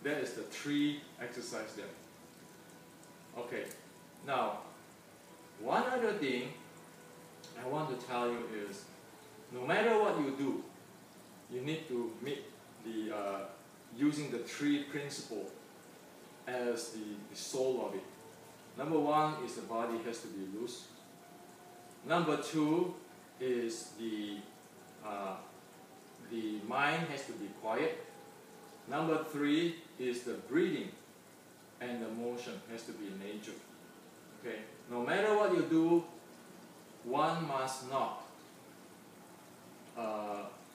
that is the 3 exercise there. Okay, now one other thing I want to tell you is, no matter what you do, you need to meet the using the 3 principles as the soul of it. Number 1 is the body has to be loose. Number 2 is the mind has to be quiet. Number 3 is the breathing and the motion has to be in nature. Okay, no matter what you do, one must not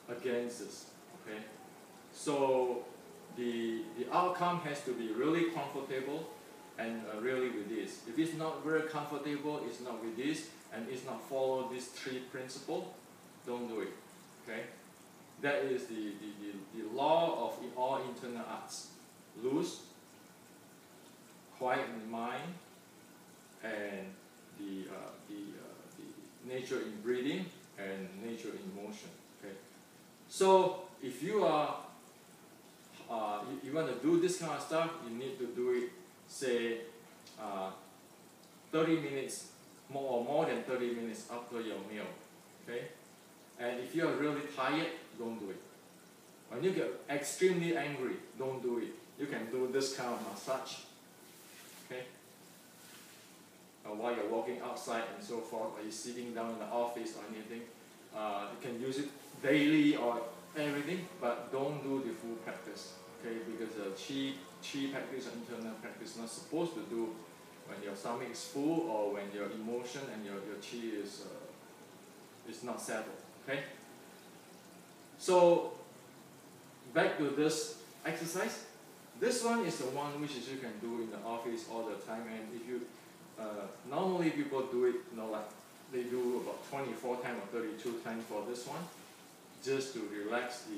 against this. Okay, so the outcome has to be really comfortable and really with this. If it's not very comfortable, it's not with this, and it's not follow these 3 principles, don't do it. Okay, that is the law of all internal arts: loose, quiet in mind, and the nature in breathing and nature in motion. Okay, so if you are you want to do this kind of stuff, you need to do it, say 30 minutes more than 30 minutes after your meal. Okay, and if you are really tired, don't do it. When you get extremely angry, don't do it. You can do this kind of massage. Okay, while you're walking outside and so forth, or you're sitting down in the office or anything, you can use it daily or everything, but don't do the full practice. Okay, because the chi practice or internal practice not supposed to do when your stomach is full or when your emotion and your chi is not settled. Okay, so back to this exercise. This one is the one which you can do in the office all the time, and if you normally people do it, like they do about 24 times or 32 times for this one, just to relax the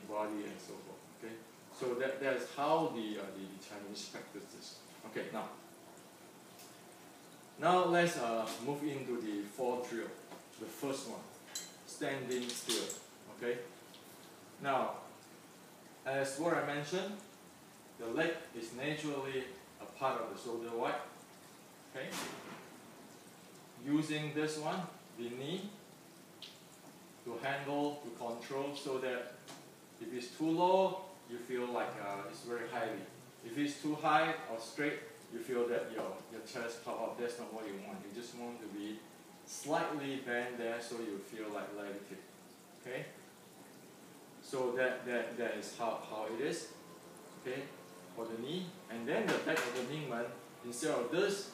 body and so forth. Okay, so that's how the Chinese practice this. Okay, now let's move into the 4th drill. The first one, standing still. Okay, now as what I mentioned, the leg is naturally a part of the shoulder wide. Okay, using this one, the knee, to handle, to control, so that if it's too low, you feel like it's very highly. If it's too high or straight, you feel that your chest pop up. That's not what you want. You just want to be slightly bent there, so you feel like levitating. Okay, so that is how it is. Okay, for the knee, and then the back of the knee, instead of this,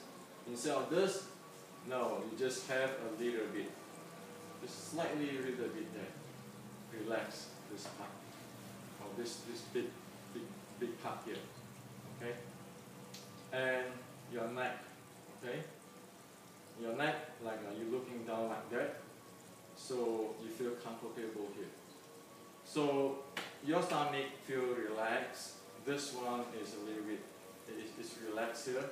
no, you just have a little bit, just slightly a little bit there. Relax this part, or this big part here. Okay, and your neck. Okay, your neck, like you're looking down like that, so you feel comfortable here. So your stomach feel relaxed. This one is a little bit, it's relaxed here,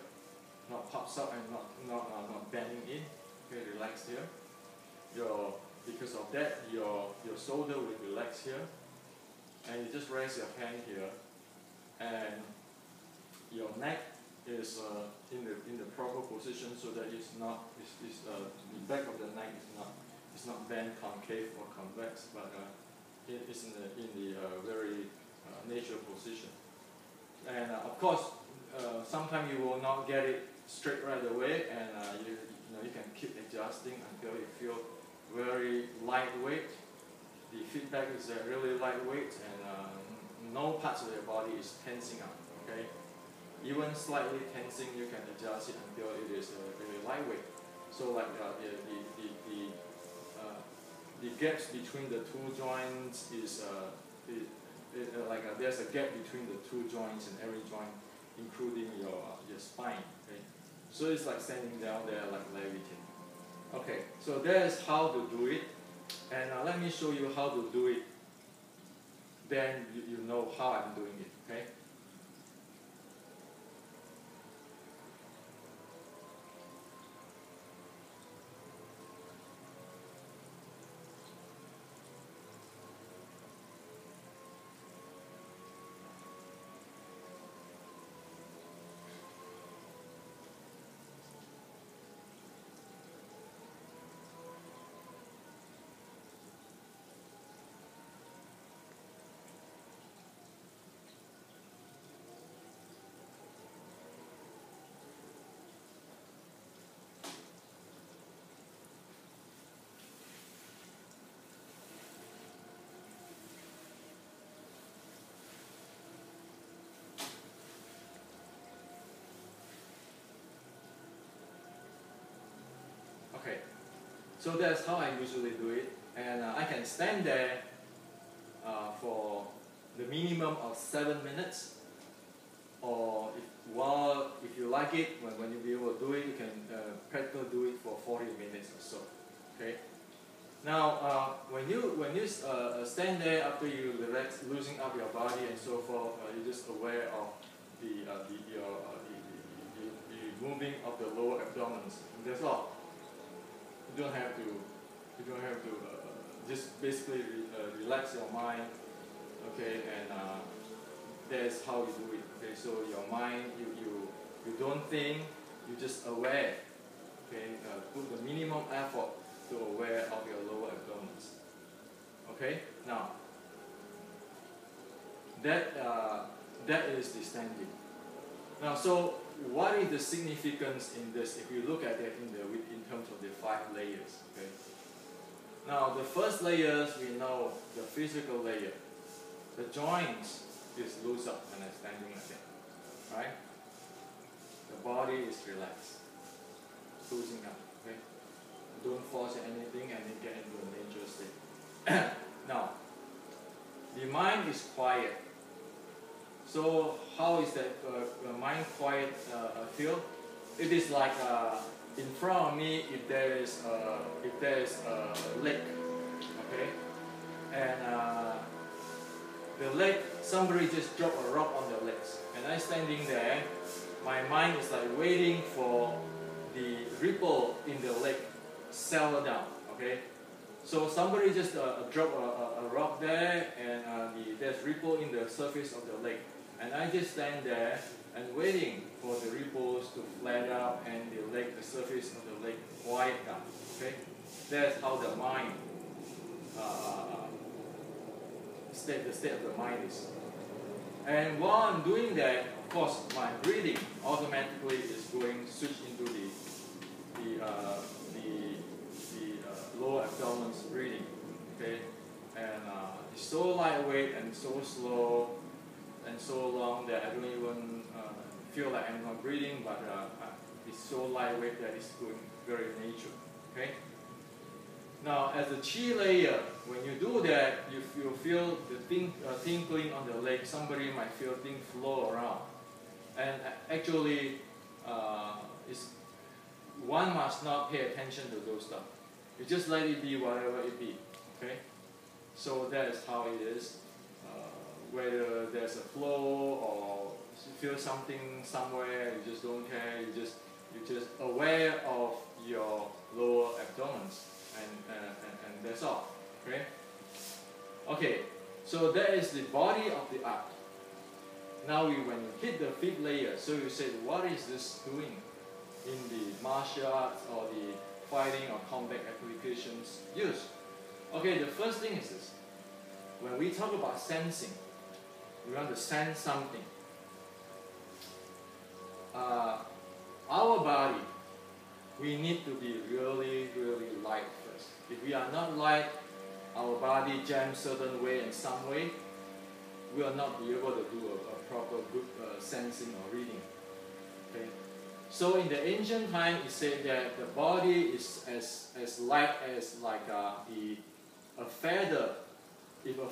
not pops up and not bending in. Okay, relax here. Because of that, your shoulder will relax here, and you just raise your hand here, and your neck is in the proper position, so that the back of the neck is not bent concave or convex, but it is in the very natural position. And of course, sometimes you will not get it straight right away, and you can keep adjusting until you feel very lightweight. The feedback is really lightweight, and no parts of your body is tensing up. Okay, even slightly tensing, you can adjust it until it is very lightweight. So like the gaps between the 2 joints is there's a gap between the 2 joints in every joint, including your spine. Okay, so it's like standing down there like levitating. Okay, so that is how to do it, and let me show you how to do it. Then you know how I'm doing it. Okay. Okay, so that's how I usually do it, and I can stand there for the minimum of 7 minutes, or if you like it, when you will do it, you can practically do it for 40 minutes or so. Okay. Now, when you stand there after you relax, loosening up your body and so forth, you're just aware of the moving of the lower abdomen. That's all. You don't have to just basically relax your mind. Okay, and that's how you do it. Okay, so your mind, you don't think, you just aware. Okay, put the minimum effort to aware of your lower abdomen. Okay, now that is the standing. Now, so what is the significance in this? If you look at it in terms of the 5 layers. Okay. Now, the first layers we know the physical layer. The joints is loose up when I'm standing like that, right? The body is relaxed, loosening up. Okay. Don't force anything and then get into a natural state. Now, the mind is quiet. So how is that mind quiet feel? It is like in front of me, if there is a lake, okay, and the lake, somebody just dropped a rock on the legs, and I standing there, my mind is like waiting for the ripple in the lake settle down, okay. So somebody just dropped a rock there, and there's ripple in the surface of the lake. And I just stand there and waiting for the ripples to flat out and the surface of the lake quiet down. Okay, that's how the mind, the state of the mind is. And while I'm doing that, of course, my breathing automatically is going switch into the lower abdomen breathing. Okay, and it's so lightweight and so slow and so long that I don't even feel like I'm not breathing, but it's so lightweight that it's going very natural. Okay. Now, as a chi layer, when you do that, you feel the thing tinkling on the leg. Somebody might feel things flow around, and actually, one must not pay attention to those stuff. You just let it be whatever it be. Okay. So that is how it is. Whether there's a flow or you feel something somewhere, you just don't care. You're just aware of your lower abdomen, and that's all. Okay. Okay. So that is the body of the art. Now when you hit the 5th layer, so you say, what is this doing in the martial arts or the fighting or combat applications used? Okay. The first thing is this. When we talk about sensing, we want to sense something. Our body, we need to be really, really light first. If we are not light, our body jams certain way and some way, we will not be able to do a proper good sensing or reading. Okay. So in the ancient time, it said that the body is as light as like a feather. If a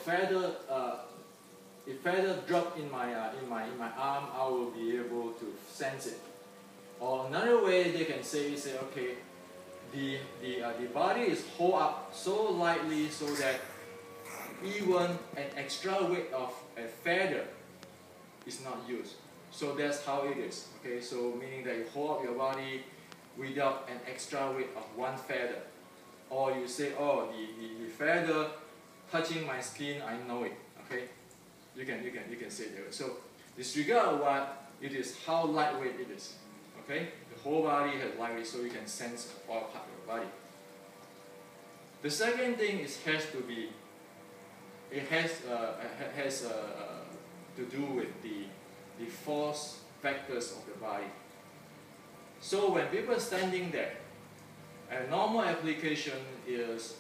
feather drop in my arm, I will be able to sense it. Or another way they can say okay, the body is hold up so lightly so that even an extra weight of a feather is not used. So that's how it is. Okay, so meaning that you hold up your body without an extra weight of 1 feather. Or you say, oh, the feather touching my skin, I know it. Okay, you can say that. So disregard what it is, how lightweight it is. Okay, the whole body has lightweight, so you can sense all part of your body. The second thing is has to do with the force factors of the body. So when people are standing there, a normal application is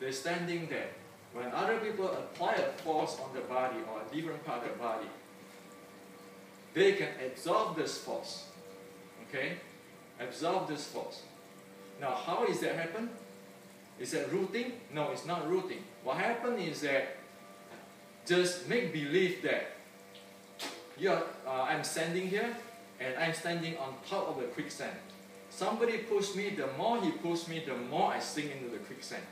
they're standing there. When other people apply a force on the body or a different part of the body, they can absorb this force. Okay? Absorb this force. Now, how is that happen? Is that rooting? No, it's not rooting. What happened is that just make believe that I'm standing here and I'm standing on top of the quicksand. Somebody pushed me, the more he pushed me, the more I sink into the quicksand.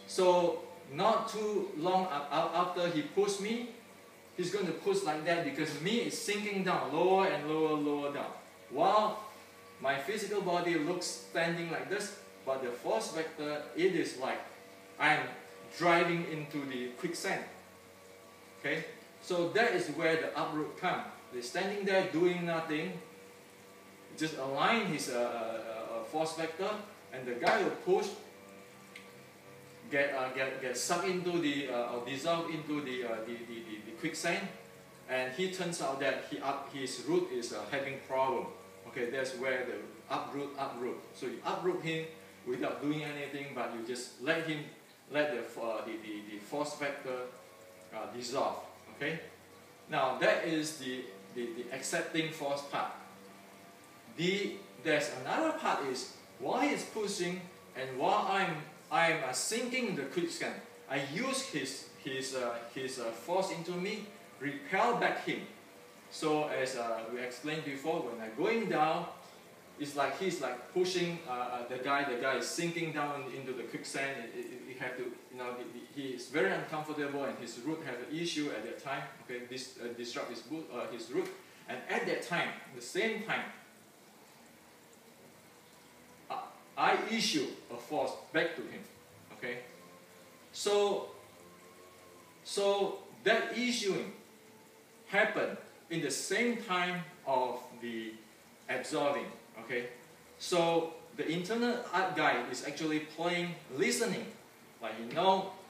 So not too long after he pushed me, he's going to push like that because me is sinking down, lower and lower, lower down. While my physical body looks standing like this, but the force vector, it is like I'm driving into the quicksand. Okay? So that is where the uproot comes. They're standing there doing nothing, just align his force vector, and the guy will push, get sucked into the or dissolved into the quicksand, and he turns out that his root is having problem. Okay, that's where the uproot. So you uproot him without doing anything, but you just let the force vector dissolve. Okay. Now that is the accepting force part. There's another part is while he's pushing and while I'm sinking in the quicksand, I use his force into me, repel back him. So as we explained before, when I'm going down, it's like he's like pushing the guy is sinking down into the quicksand. He have to, he is very uncomfortable and his root have an issue at that time. Okay, this disrupt his root, and at that time, the same time, I issue a force back to him. Okay, so that issuing happened in the same time of the absorbing. Okay, so the internal art guy is actually playing, listening, like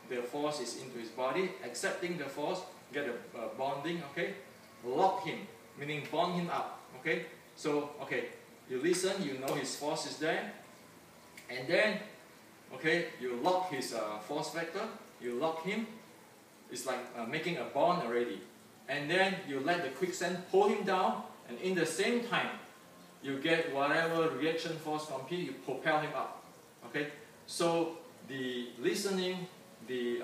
the force is into his body, accepting the force, get a bonding. Okay, lock him, meaning bond him up. Okay, so you listen, his force is there, and then you lock his force vector, you lock him. It's like making a bond already, and then you let the quicksand pull him down, and in the same time you get whatever reaction force from P, you propel him up. Okay, so the listening, the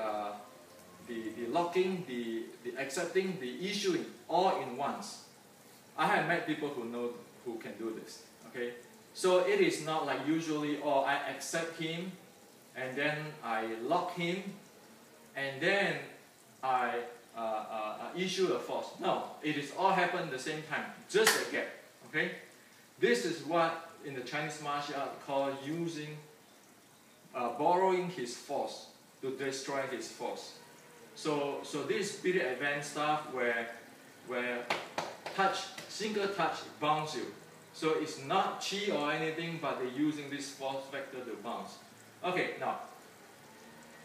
locking, the accepting, the issuing, all in once. I have met people who can do this. Okay, so it is not like usually, I accept him, and then I lock him, and then I issue a force. No, it is all happen at the same time, just a gap. Okay, this is what in the Chinese martial art called borrowing his force to destroy his force. So this is pretty advanced stuff where single touch bounce you. So it's not chi or anything, but they're using this force vector to bounce. Okay, now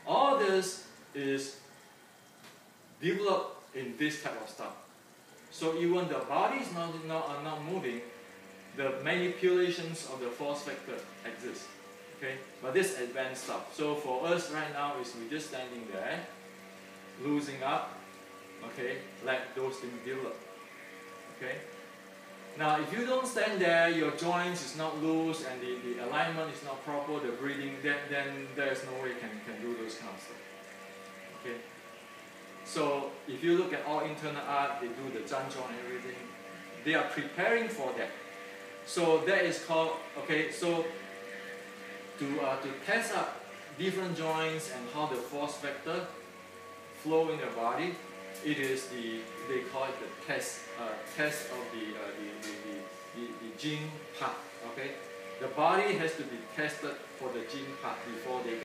all this is developed in this type of stuff. So even the body is not moving, the manipulations of the force vector exist. Okay, but this advanced stuff. So for us right now is we just standing there, losing up. Okay, let those things develop. Okay. Now if you don't stand there, your joints is not loose and the alignment is not proper, the breathing, then there's no way you can do those kind of stuff. Okay. So if you look at all internal art, they do the zanzhong and everything. They are preparing for that. So that is called, so to test up different joints and how the force vector flow in the body, it is they call it the test of the gene part. Okay, the body has to be tested for the gene part before they